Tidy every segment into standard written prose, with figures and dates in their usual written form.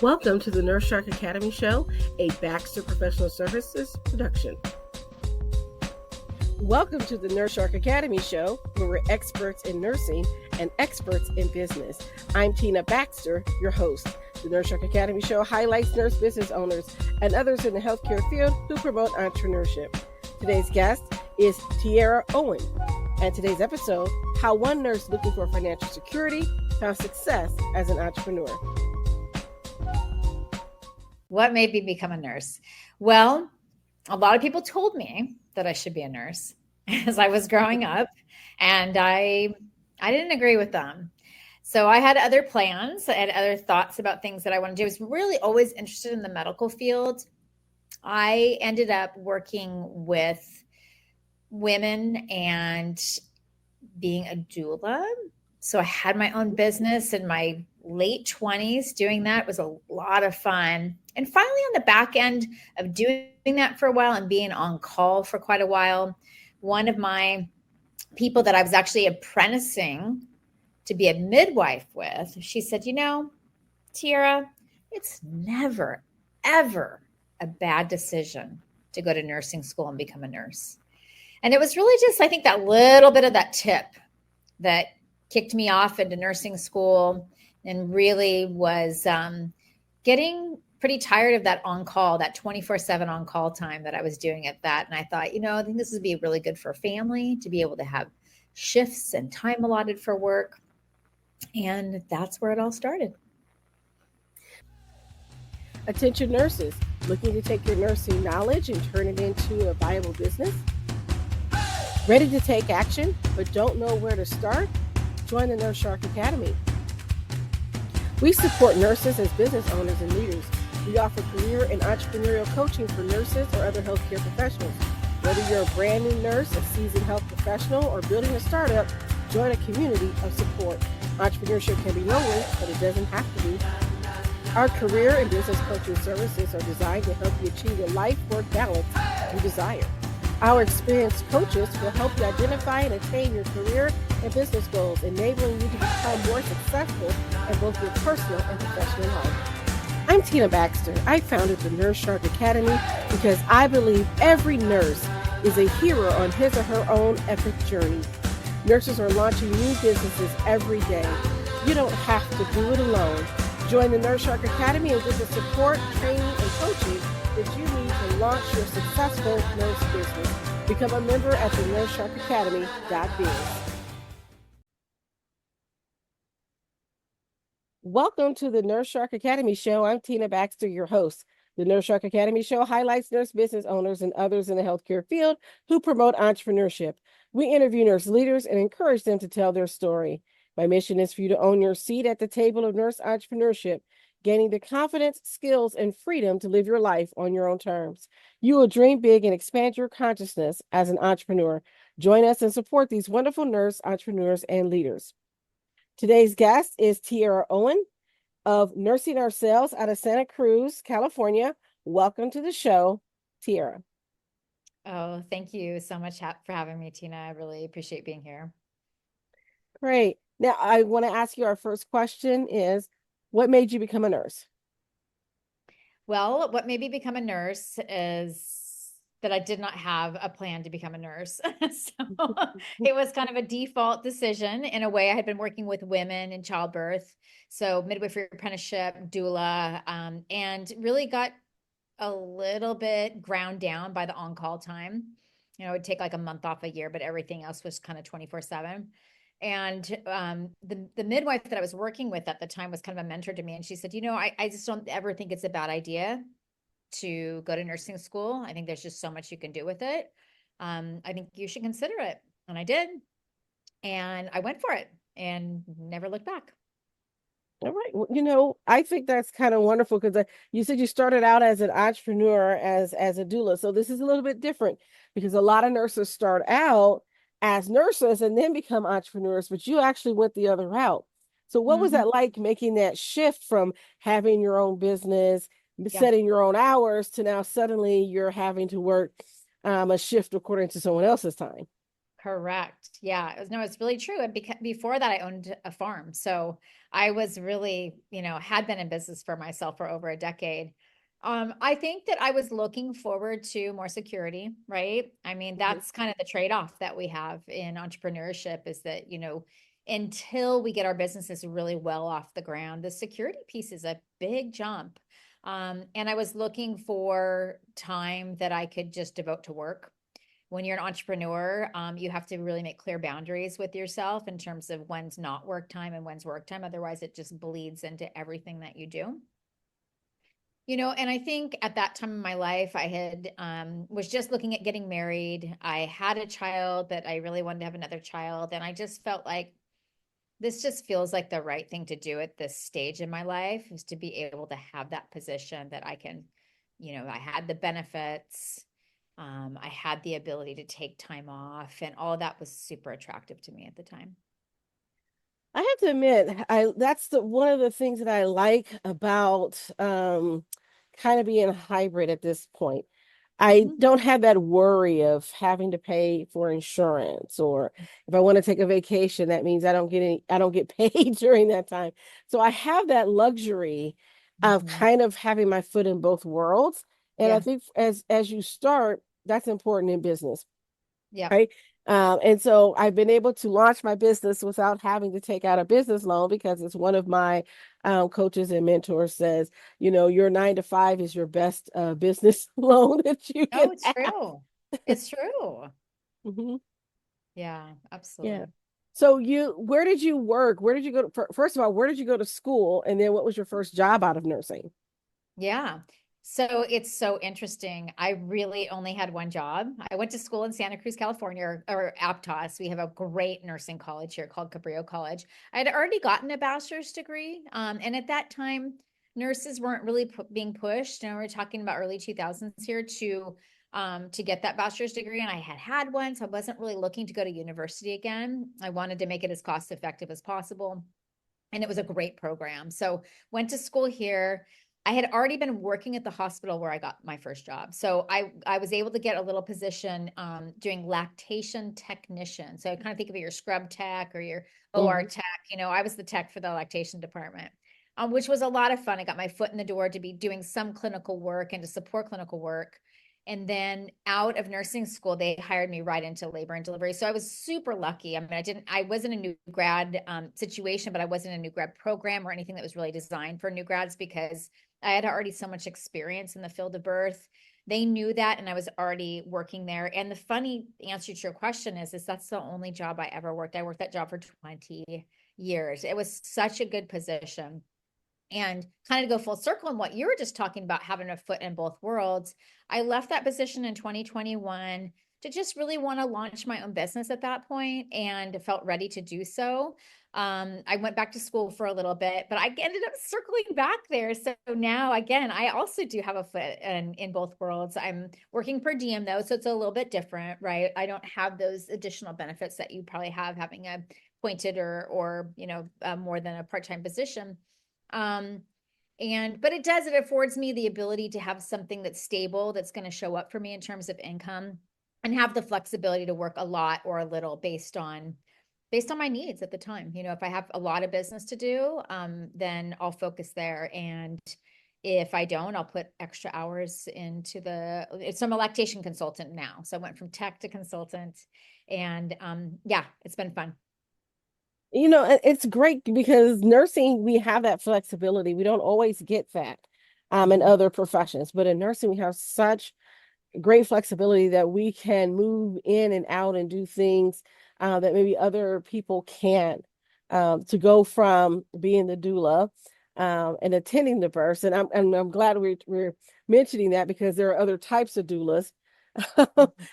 Welcome to the Nurse Shark Academy Show, a Baxter Professional Services production. Welcome to the Nurse Shark Academy Show, where we're experts in nursing and experts in business. I'm Tina Baxter, your host. The Nurse Shark Academy Show highlights nurse business owners and others in the healthcare field who promote entrepreneurship. Today's guest is Tierra Owen, and today's episode, how one nurse looking for financial security found success as an entrepreneur. What made me become a nurse? Well, a lot of people told me that I should be a nurse as I was growing up, and I didn't agree with them. So I had other plans. I had other thoughts about things that I wanted to do. I was really always interested in the medical field. I ended up working with women and being a doula. So I had my own business in my late 20s. Doing that was a lot of fun. And finally, on the back end of doing that for a while and being on call for quite a while, one of my people that I was actually apprenticing to be a midwife with, she said, Tierra, it's never, ever a bad decision to go to nursing school and become a nurse. And it was really just, I think, that little bit of that tip that kicked me off into nursing school and really was getting pretty tired of that on-call, that 24/7 on-call time that I was doing at that. And I thought, I think this would be really good for a family to be able to have shifts and time allotted for work. And that's where it all started. Attention nurses, looking to take your nursing knowledge and turn it into a viable business? Ready to take action, but don't know where to start? Join the Nurse Shark Academy. We support nurses as business owners and leaders. We offer career and entrepreneurial coaching for nurses or other healthcare professionals. Whether you're a brand new nurse, a seasoned health professional, or building a startup, join a community of support. Entrepreneurship can be lonely, but it doesn't have to be. Our career and business coaching services are designed to help you achieve the life-work balance you desire. Our experienced coaches will help you identify and attain your career and business goals, enabling you to become more successful in both your personal and professional life. I'm Tina Baxter. I founded the Nurse Shark Academy because I believe every nurse is a hero on his or her own epic journey. Nurses are launching new businesses every day. You don't have to do it alone. Join the Nurse Shark Academy and get the support, training, and coaching that you need to launch your successful nurse business. Become a member at the nursesharkacademy.biz. Welcome to the Nurse Shark Academy Show. I'm Tina Baxter, your host. The Nurse Shark Academy Show highlights nurse business owners and others in the healthcare field who promote entrepreneurship. We interview nurse leaders and encourage them to tell their story. My mission is for you to own your seat at the table of nurse entrepreneurship, gaining the confidence, skills, and freedom to live your life on your own terms. You will dream big and expand your consciousness as an entrepreneur. Join us and support these wonderful nurse entrepreneurs and leaders. Today's guest is Tierra Owen of Nursing Ourselves out of Santa Cruz, California. Welcome to the show, Tierra. Oh, thank you so much for having me, Tina. I really appreciate being here. Great. Now, I want to ask you, our first question is, what made you become a nurse? Well, what made me become a nurse is that I did not have a plan to become a nurse. So it was kind of a default decision. In a way, I had been working with women in childbirth. So midwifery apprenticeship, doula, and really got a little bit ground down by the on-call time. It would take like a month off a year, but everything else was kind of 24/7. And the midwife that I was working with at the time was kind of a mentor to me. And she said, I just don't ever think it's a bad idea to go to nursing school. I think there's just so much you can do with it. I think you should consider it. And I did. And I went for it and never looked back. All right. Well, I think that's kind of wonderful because you said you started out as an entrepreneur, as a doula. So this is a little bit different because a lot of nurses start out as nurses and then become entrepreneurs, but you actually went the other route. So what was that like, making that shift from having your own business, setting your own hours, to now suddenly you're having to work a shift according to someone else's time? Correct. Yeah. No, it's really true. And before that, I owned a farm. So I was really, had been in business for myself for over a decade. I think that I was looking forward to more security, right? I mean, Mhm. that's kind of the trade-off that we have in entrepreneurship is that, until we get our businesses really well off the ground, the security piece is a big jump. And I was looking for time that I could just devote to work. When you're an entrepreneur, you have to really make clear boundaries with yourself in terms of when's not work time and when's work time. Otherwise, it just bleeds into everything that you do. And I think at that time in my life, I had was just looking at getting married. I had a child, but I really wanted to have another child, and I just felt like this just feels like the right thing to do at this stage in my life is to be able to have that position that I can, I had the benefits. I had the ability to take time off, and all of that was super attractive to me at the time. I have to admit, I that's the one of the things that I like about kind of being hybrid at this point. I Mhm. don't have that worry of having to pay for insurance, or if I want to take a vacation, that means I don't get paid during that time. So I have that luxury of Mhm. kind of having my foot in both worlds. And I Yeah. think as you start, that's important in business, Yeah. right? And so I've been able to launch my business without having to take out a business loan because it's one of my coaches and mentors says, your 9 to 5 is your best business loan that you can No, it's have. true. It's true. Mhm. Yeah, Yeah. absolutely. So where did you work? Where did you go first of all, where did you go to school? And then what was your first job out of nursing? Yeah. So it's so interesting. I really only had one job. I went to school in Santa Cruz, California, or Aptos. We have a great nursing college here called Cabrillo College. I had already gotten a bachelor's degree. And at that time, nurses weren't really being pushed. We're talking about early 2000s here to get that bachelor's degree. And I had one, so I wasn't really looking to go to university again. I wanted to make it as cost effective as possible. And it was a great program. So went to school here. I had already been working at the hospital where I got my first job. So I was able to get a little position doing lactation technician. So I kind of think of your scrub tech or your OR Mhm. tech. I was the tech for the lactation department, which was a lot of fun. I got my foot in the door to be doing some clinical work and to support clinical work. And then out of nursing school, they hired me right into labor and delivery. So I was super lucky. I mean, I wasn't a new grad situation, but I wasn't a new grad program or anything that was really designed for new grads because I had already so much experience in the field of birth. They knew that, and I was already working there. And the funny answer to your question is that's the only job I ever worked. I worked that job for 20 years. It was such a good position. And kind of go full circle on what you were just talking about, having a foot in both worlds. I left that position in 2021 to just really want to launch my own business at that point and felt ready to do so. I went back to school for a little bit, but I ended up circling back there. So now, again, I also do have a foot in both worlds. I'm working per diem though, so it's a little bit different, right? I don't have those additional benefits that you probably have having a pointed or more than a part-time position. Um, but it affords me the ability to have something that's stable, that's going to show up for me in terms of income and have the flexibility to work a lot or a little based on my needs at the time. If I have a lot of business to do, then I'll focus there. And if I don't, I'll put extra hours into so I'm a lactation consultant now. So I went from tech to consultant and yeah, it's been fun. It's great because nursing, we have that flexibility. We don't always get that in Mhm. other professions, but in nursing, we have such great flexibility that we can move in and out and do things that maybe other people can't. To go from being the doula and attending the births, and I'm glad we're mentioning that because there are other types of doulas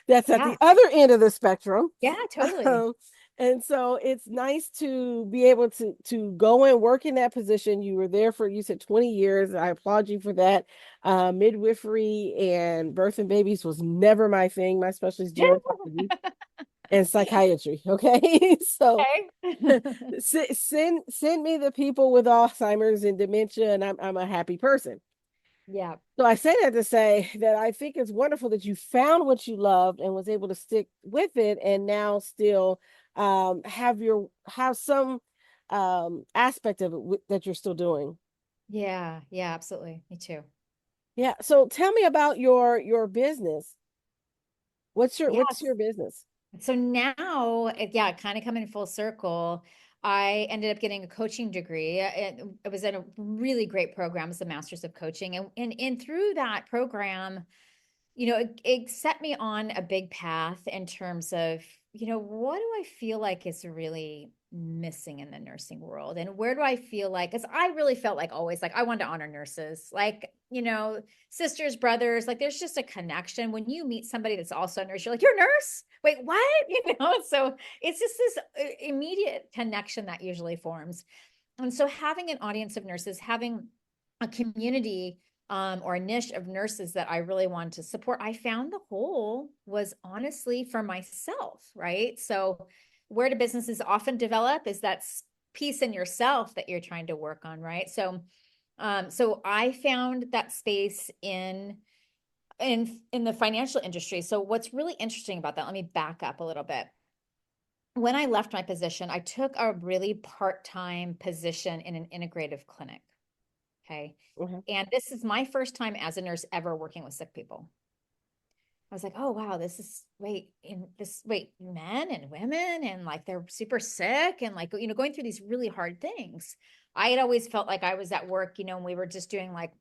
that's at Yeah. the other end of the spectrum. Yeah, totally. Um, and so it's nice to be able to go and work in that position. You were there for, you said, 20 years. I applaud you for that. Midwifery and birth and babies was never my thing. My specialty is gerontology and psychiatry. Okay. So Okay. send me the people with Alzheimer's and dementia, and I'm a happy person. Yeah. So I say that to say that I think it's wonderful that you found what you loved and was able to stick with it, and now still have some aspect of it that you're still doing. Yeah. Yeah, absolutely. Me too. Yeah. So tell me about your business. What's Yes. your business? So now, yeah, kind of coming full circle, I ended up getting a coaching degree. It was in a really great program, it's a master's of coaching. And through that program, it set me on a big path in terms of, what do I feel like is really missing in the nursing world? And where do I feel like, because I really felt like always, like I wanted to honor nurses, like, sisters, brothers, like there's just a connection. When you meet somebody that's also a nurse, you're like, you're a nurse? Wait, what? So it's just this immediate connection that usually forms. And so having an audience of nurses, having a community or a niche of nurses that I really wanted to support, I found the whole was honestly for myself, right? So where do businesses often develop is that piece in yourself that you're trying to work on, right? So I found that space in the financial industry. So what's really interesting about that, let me back up a little bit. When I left my position, I took a really part-time position in an integrative clinic. Okay. Mhm. And this is my first time as a nurse ever working with sick people. I was like, oh wow, this is wait, men and women and like they're super sick and like going through these really hard things. I had always felt like I was at work, and we were just doing like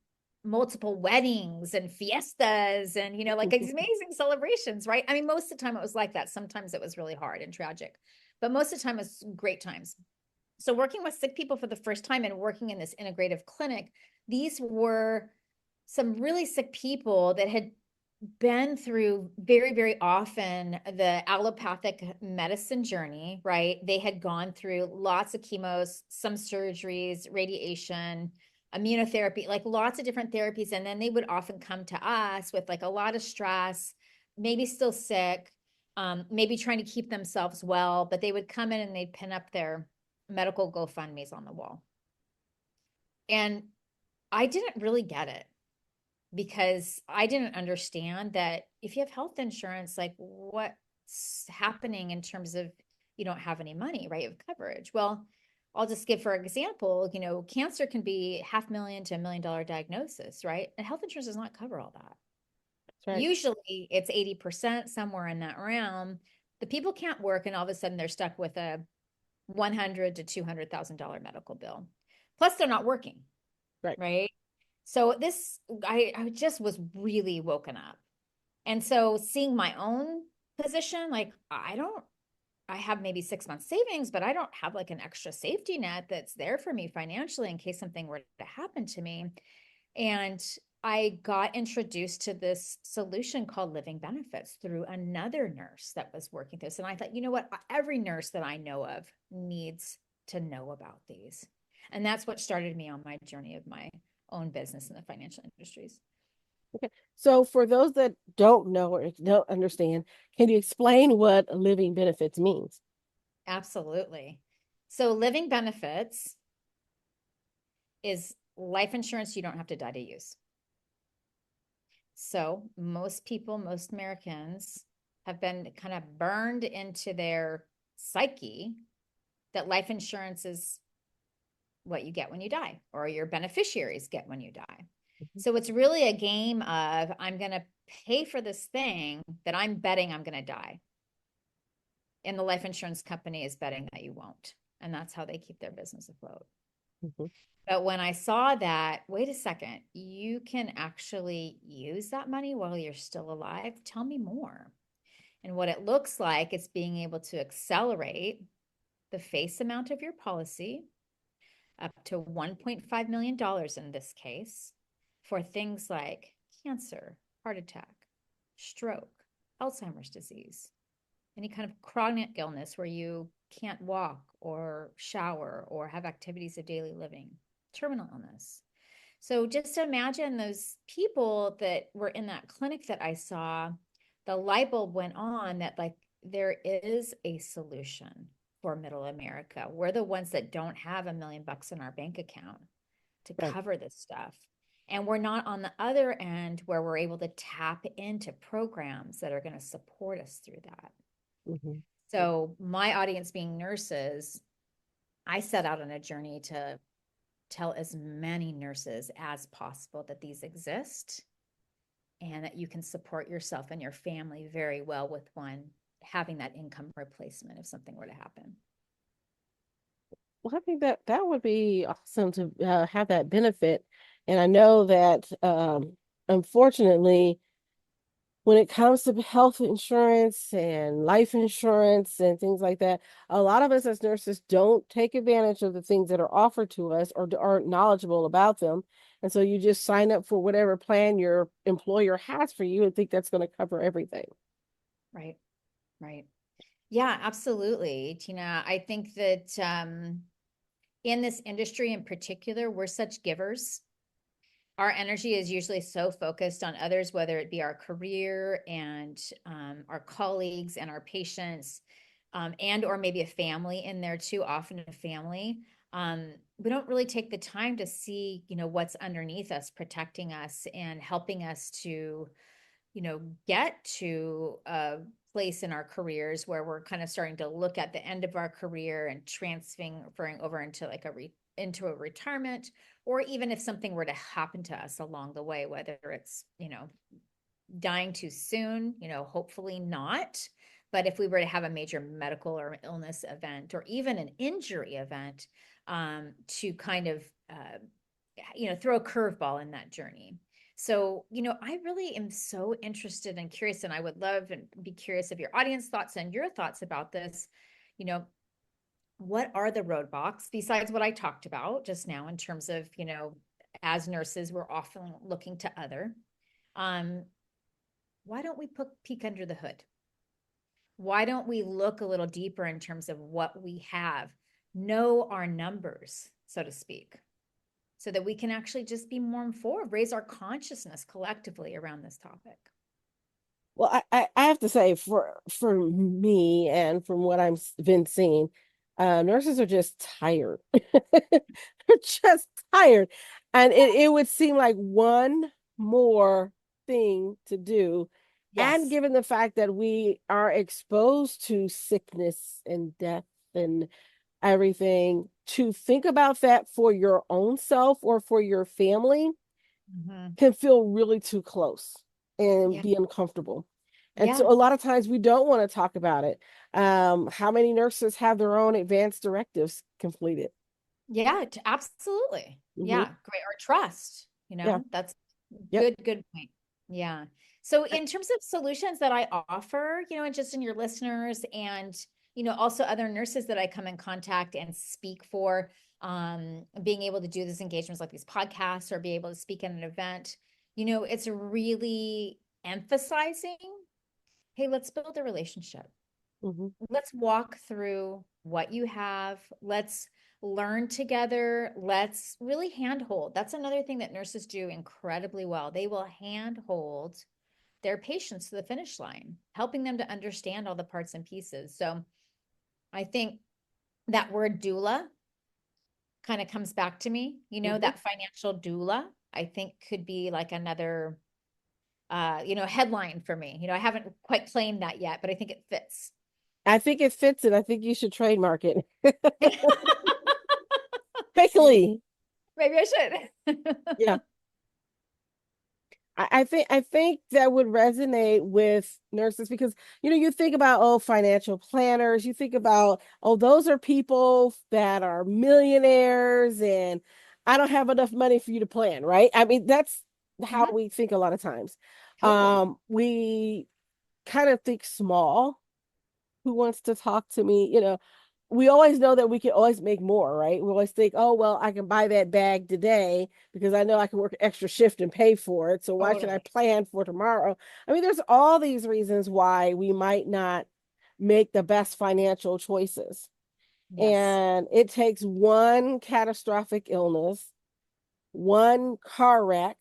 multiple weddings and fiestas and like these amazing celebrations, right? I mean, most of the time it was like that. Sometimes it was really hard and tragic, but most of the time it was great times. So working with sick people for the first time and working in this integrative clinic, these were some really sick people that had been through very, very often the allopathic medicine journey, right? They had gone through lots of chemos, some surgeries, radiation, immunotherapy, like lots of different therapies. And then they would often come to us with like a lot of stress, maybe still sick, maybe trying to keep themselves well, but they would come in and they'd pin up their medical GoFundMe's on the wall. And I didn't really get it because I didn't understand that if you have health insurance, like what's happening in terms of you don't have any money, right? Of coverage. Well, I'll just give for example, cancer can be $500,000 to $1 million diagnosis, right? And health insurance does not cover all that. That's right. Usually it's 80% somewhere in that realm. The people can't work and all of a sudden they're stuck with a 100 to $200,000 medical bill. Plus they're not working, Right. right? So I just was really woken up. And so seeing my own position, like I have maybe 6 months savings, but I don't have like an extra safety net that's there for me financially in case something were to happen to me. And I got introduced to this solution called living benefits through another nurse that was working this. And I thought, you know what? Every nurse that I know of needs to know about these. And that's what started me on my journey of my own business in the financial industries. Okay. So for those that don't know or don't understand, can you explain what living benefits means? Absolutely. So, living benefits is life insurance you don't have to die to use. So, most people, most Americans have been kind of burned into their psyche that life insurance is what you get when you die, or your beneficiaries get when you die. Mhm. So, it's really a game of I'm going to pay for this thing that I'm betting I'm going to die. And the life insurance company is betting that you won't. And that's how they keep their business afloat. Mhm. But when I saw that, wait a second, you can actually use that money while you're still alive. Tell me more. And what it looks like is being able to accelerate the face amount of your policy up to $1.5 million in this case for things like cancer, heart attack, stroke, Alzheimer's disease, any kind of chronic illness where you can't walk or shower or have activities of daily living, terminal illness. So just imagine those people that were in that clinic that I saw, the light bulb went on that like there is a solution for middle America. We're the ones that don't have $1 million in our bank account to Right. cover this stuff. And we're not on the other end where we're able to tap into programs that are going to support us through that. Mhm. So, my audience being nurses, I set out on a journey to tell as many nurses as possible that these exist and that you can support yourself and your family very well with one having that income replacement if something were to happen. Well, I think that that would be awesome to have that benefit. And I know that unfortunately, when it comes to health insurance and life insurance and things like that, a lot of us as nurses don't take advantage of the things that are offered to us or aren't knowledgeable about them. And so you just sign up for whatever plan your employer has for you and think that's going to cover everything. Right. Right. Yeah, absolutely, Tina. I think that in this industry in particular, we're such givers. Our energy is usually so focused on others, whether it be our career and our colleagues and our patients, and or maybe a family in there too, often a family. We don't really take the time to see, what's underneath us, protecting us and helping us to, get to a place in our careers where we're kind of starting to look at the end of our career and transferring over into like into a retirement, or even if something were to happen to us along the way, whether it's, dying too soon, hopefully not. But if we were to have a major medical or illness event, or even an injury event, to kind of, throw a curveball in that journey. So, I really am so interested and curious, and I would love and be curious of your audience thoughts and your thoughts about this. You know, what are the roadblocks besides what I talked about just now in terms of, as nurses, we're often looking to other. Um, why don't we peek under the hood? Why don't we look a little deeper in terms of what we have, know our numbers, so to speak, so that we can actually just be more informed, raise our consciousness collectively around this topic? Well, I have to say for me and from what I've been seeing, nurses are just tired. They're just tired. And it would seem like one more thing to do. And Yes. given the fact that we are exposed to sickness and death and everything, to think about that for your own self or for your family Mm-hmm. can feel really too close and Yeah. be uncomfortable. And Yeah. so a lot of times we don't want to talk about it. How many nurses have their own advanced directives completed? Yeah, absolutely. Hmm. Yeah, great. Or trust, Yeah. that's Yep. good point. Yeah. So in terms of solutions that I offer, and just in your listeners and, also other nurses that I come in contact and speak for, being able to do these engagements like these podcasts or be able to speak at an event, it's really emphasizing, hey, let's build a relationship. Hmm. Let's walk through what you have. Let's learn together. Let's really handhold. That's another thing that nurses do incredibly well. They will handhold their patients to the finish line, helping them to understand all the parts and pieces. So I think that word doula kind of comes back to me, Hmm. that financial doula, I think could be like another headline for me. I haven't quite claimed that yet, but I think it fits. I think it fits it. I think you should trademark it quickly. Maybe I should. Yeah. I think that would resonate with nurses because you think about financial planners, you think about those are people that are millionaires and I don't have enough money for you to plan, right? I mean that's how Mhm. we think a lot of times. Totally. We kind of think small. Who wants to talk to me? We always know that we can always make more, right? We always think, oh, well, I can buy that bag today because I know I can work an extra shift and pay for it. So why should I Totally. plan for tomorrow? I mean, there's all these reasons why we might not make the best financial choices. Yes. And it takes one catastrophic illness, one car wreck,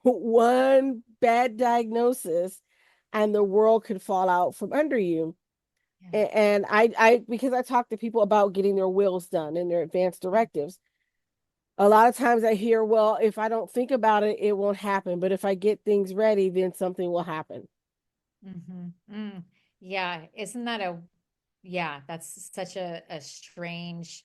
one bad diagnosis, and the world could fall out from under you. Yeah. And I because I talk to people about getting their wills done and their advanced directives, A lot of times I hear, well, if I don't think about it, it won't happen. But if I get things ready, then something will happen. Mm-hmm. Mm. Yeah. Isn't that yeah, that's such a strange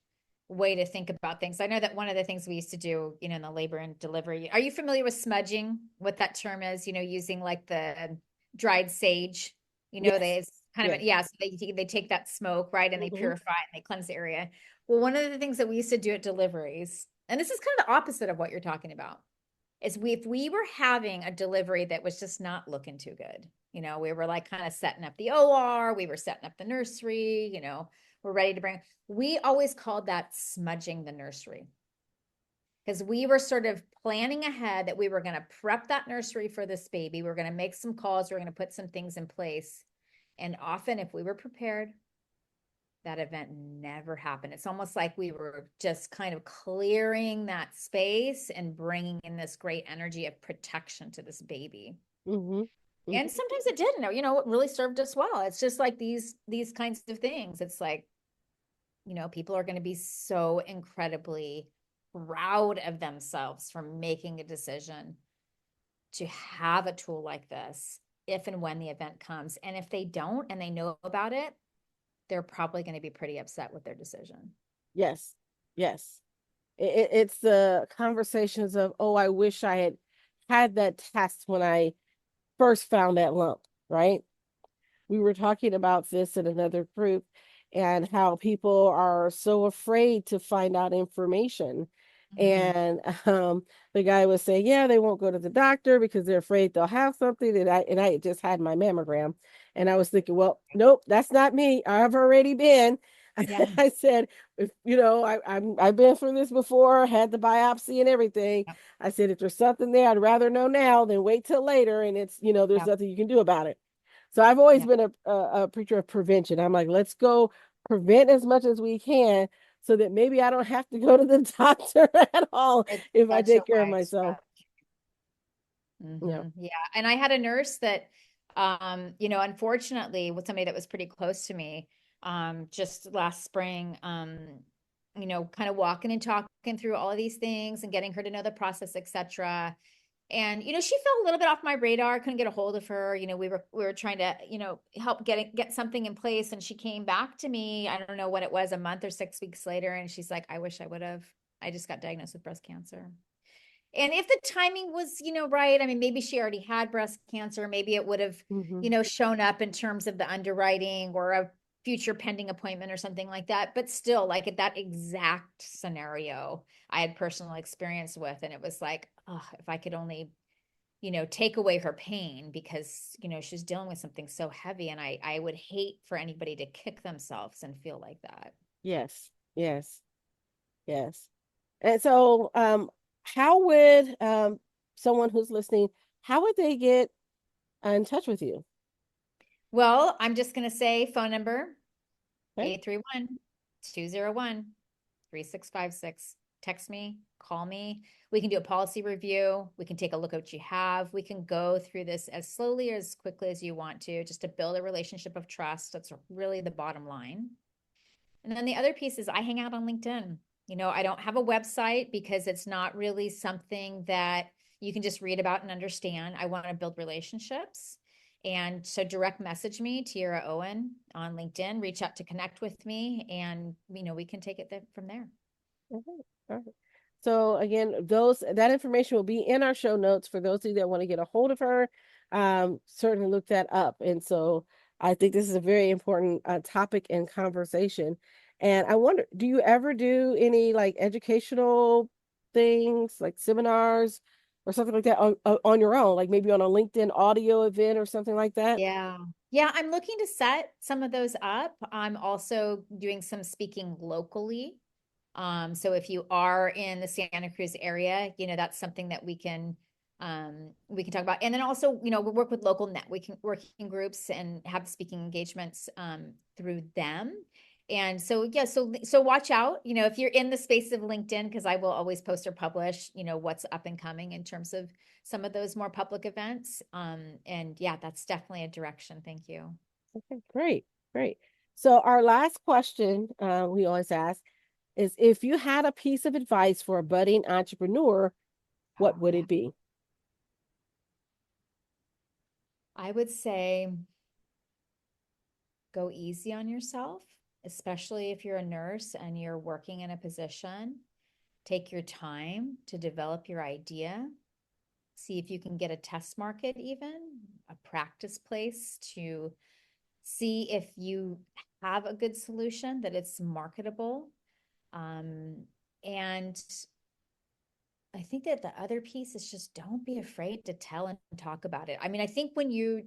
way to think about things. I know that one of the things we used to do, in the labor and delivery. Are you familiar with smudging? What that term is, using like the dried sage, Yes. they it's kind of, Yes. yeah, so they take that smoke, right, and they Hmm. purify it and they cleanse the area. Well, one of the things that we used to do at deliveries, and this is kind of the opposite of what you're talking about, is if we were having a delivery that was just not looking too good, we were like kind of setting up the OR, we were setting up the nursery, we're ready to bring, we always called that smudging the nursery, because we were sort of planning ahead that we were going to prep that nursery for this baby. We were going to make some calls, we were going to put some things in place. And often, if we were prepared, that event never happened. It's almost like we were just kind of clearing that space and bringing in this great energy of protection to this baby. Hmm. And Hmm. sometimes it did, it really served us well. It's just like these kinds of things. It's like, people are going to be so incredibly proud of themselves for making a decision to have a tool like this if and when the event comes. And if they don't and they know about it, they're probably going to be pretty upset with their decision. Yes. Yes. It's the conversations of, oh, I wish I had had that test when I first found that lump, right? We were talking about this in another group and how people are so afraid to find out information. Mm-hmm. And the guy was saying, yeah, they won't go to the doctor because they're afraid they'll have something. And I just had my mammogram, and I was thinking, well, nope, that's not me. I've already been. Yeah. I said, if I've been through this before, had the biopsy and everything. Yep. I said, if there's something there, I'd rather know now than wait till later. And it's, there's Yep. nothing you can do about it. So I've always Yep. been a preacher of prevention. I'm like, let's go prevent as much as we can so that maybe I don't have to go to the doctor at all It's if I such a take care of wise myself. Yeah. Yeah. And I had a nurse that, unfortunately, with somebody that was pretty close to me, just last spring, kind of walking and talking through all of these things and getting her to know the process, etc. And, she fell a little bit off my radar. Couldn't get a hold of her. We were trying to, help get something in place. And she came back to me. I don't know what it was, a month or 6 weeks later. And she's like, I wish I would have. I just got diagnosed with breast cancer. And if the timing was, right, I mean, maybe she already had breast cancer. Maybe it would have, Hmm. shown up in terms of the underwriting or a future pending appointment or something like that. But still, like at that exact scenario, I had personal experience with, and it was like, oh, if I could only, take away her pain, because, she's dealing with something so heavy. And I would hate for anybody to kick themselves and feel like that. Yes. Yes. Yes. And so, how would someone who's listening, how would they get in touch with you? Well, I'm just going to say phone number Okay. 831-201-3656. Text me, call me. We can do a policy review. We can take a look at what you have. We can go through this as slowly or as quickly as you want to, just to build a relationship of trust. That's really the bottom line. And then the other piece is I hang out on LinkedIn. I don't have a website because it's not really something that you can just read about and understand. I want to build relationships. And so direct message me, Tierra Owen, on LinkedIn, reach out to connect with me, and we can take it from there. Okay. All right. So again, that information will be in our show notes for those of you that want to get a hold of her. Certainly look that up. And so I think this is a very important topic and conversation. And I wonder, do you ever do any like educational things, like seminars or something like that on your own, like maybe on a LinkedIn audio event or something like that? Yeah. Yeah, I'm looking to set some of those up. I'm also doing some speaking locally. So if you are in the Santa Cruz area, that's something that we can talk about. And then also, we work with local working groups and have speaking engagements through them. And so, yeah, so watch out, if you're in the space of LinkedIn, because I will always post or publish, what's up and coming in terms of some of those more public events. And yeah, that's definitely a direction. Thank you. Okay, great, great. So our last question we always ask is if you had a piece of advice for a budding entrepreneur, what Oh, would yeah. it be? I would say go easy on yourself, especially if you're a nurse and you're working in a position. Take your time to develop your idea. See if you can get a test market, even a practice place to see if you have a good solution, that it's marketable. And I think that the other piece is just don't be afraid to tell and talk about it. I mean, I think when you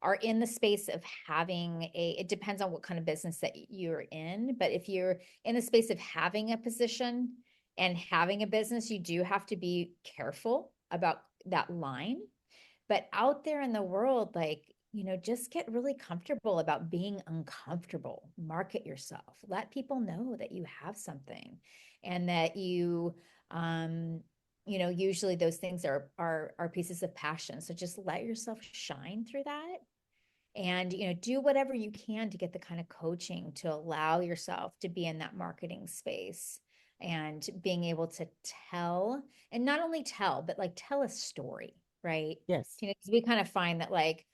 are in the space of having it depends on what kind of business that you're in, but if you're in the space of having a position and having a business, you do have to be careful about that line. But out there in the world, like, just get really comfortable about being uncomfortable. Market yourself. Let people know that you have something and that usually those things are pieces of passion. So just let yourself shine through that and do whatever you can to get the kind of coaching to allow yourself to be in that marketing space and being able to tell, and not only tell, but like tell a story, right? Yes. Because we kind of find that, like,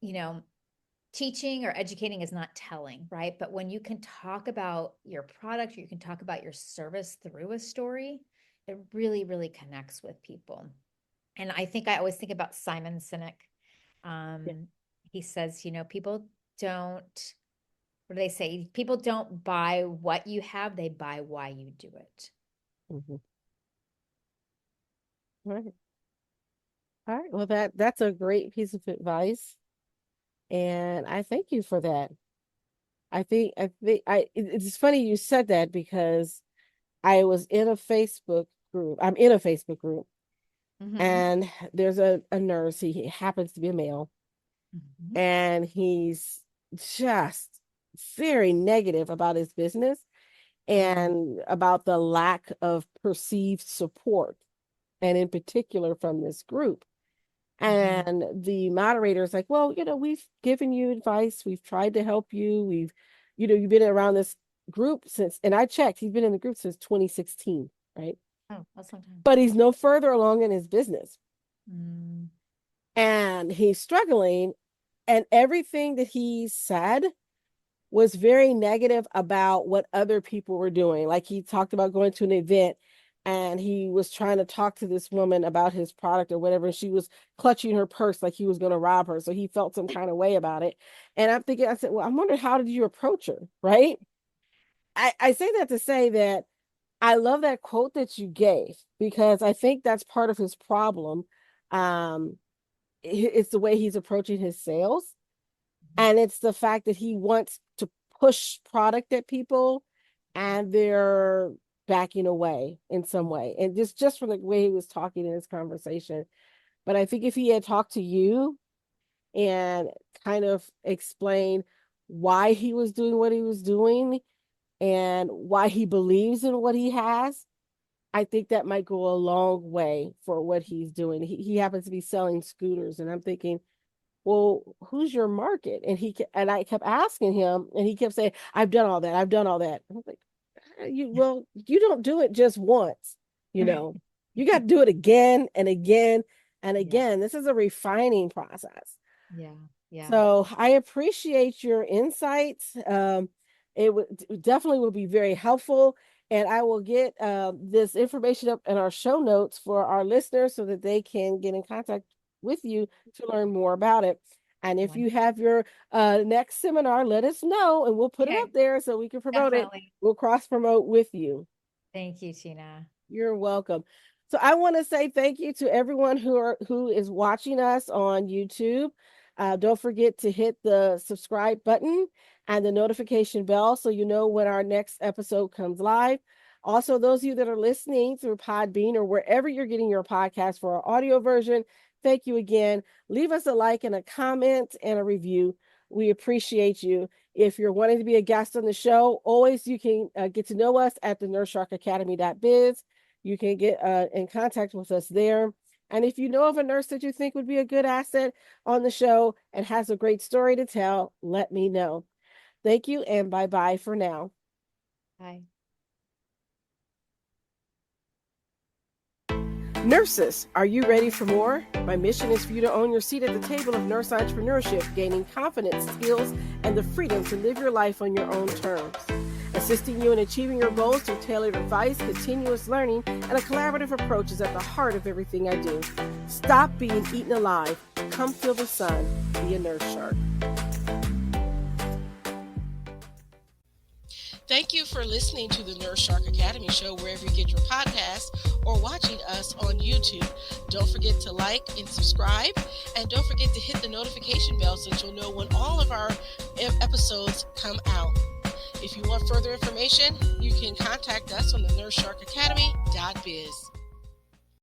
you know teaching or educating is not telling, right? But when you can talk about your product, or you can talk about your service through a story, it really, really connects with people. And I think I always think about Simon Sinek. Yeah. He says, people don't, what do they say? People don't buy what you have, they buy why you do it. Mm-hmm. All right. All right. Well, that's a great piece of advice, and I thank you for that. It's funny you said that because I was in a Facebook group. I'm in a Facebook group, Mm-hmm. and there's a nurse. He happens to be a male, Mm-hmm. and he's just very negative about his business Mm-hmm. and about the lack of perceived support, and in particular from this group. Mm-hmm. And the moderator is like, well, we've given you advice. We've tried to help you. You've been around this group since, and I checked, he's been in the group since 2016, right? Oh, that's some time. But he's no further along in his business. Mm-hmm. And he's struggling. And everything that he said was very negative about what other people were doing. Like he talked about going to an event and he was trying to talk to this woman about his product or whatever. And she was clutching her purse like he was going to rob her. So he felt some kind of way about it. And I'm thinking, I said, well, I'm wondering, how did you approach her? Right. I say that to say that I love that quote that you gave because I think that's part of his problem. Um, it's the way he's approaching his sales. And it's the fact that he wants to push product at people and they're backing away in some way. And just from the way he was talking in his conversation. But I think if he had talked to you and kind of explained why he was doing what he was doing and why he believes in what he has, I think that might go a long way for what he's doing. He happens to be selling scooters, and I'm thinking, well, who's your market? And I kept asking him, and he kept saying, I've done all that. I've done all that. I was like, you don't do it just once, you know, you got to do it again and again and Yeah. again. This is a refining process. Yeah. Yeah. So I appreciate your insights. It definitely will be very helpful. And I will get this information up in our show notes for our listeners so that they can get in contact with you to learn more about it. And if you Wonderful. have your next seminar, let us know and we'll put it up Okay. there so we can promote it. Definitely. We'll cross promote with you. Thank you, Tina. You're welcome. So I want to say thank you to everyone who is watching us on YouTube. Don't forget to hit the subscribe button and the notification bell so you know when our next episode comes live. Also, those of you that are listening through Podbean or wherever you're getting your podcast for our audio version, thank you again. Leave us a like and a comment and a review. We appreciate you. If you're wanting to be a guest on the show, always you can get to know us at the nurseSharkAcademy.biz. You can get in contact with us there. And if you know of a nurse that you think would be a good asset on the show and has a great story to tell, let me know. Thank you and bye-bye for now. Bye. Nurses, are you ready for more? My mission is for you to own your seat at the table of nurse entrepreneurship, gaining confidence, skills, and the freedom to live your life on your own terms. Assisting you in achieving your goals through tailored advice, continuous learning, and a collaborative approach is at the heart of everything I do. Stop being eaten alive. Come feel the sun. Be a nurse shark. Thank you for listening to the Nurse Shark Academy show wherever you get your podcasts or watching us on YouTube. Don't forget to like and subscribe, and don't forget to hit the notification bell so that you'll know when all of our episodes come out. If you want further information, you can contact us on the nursesharkacademy.biz.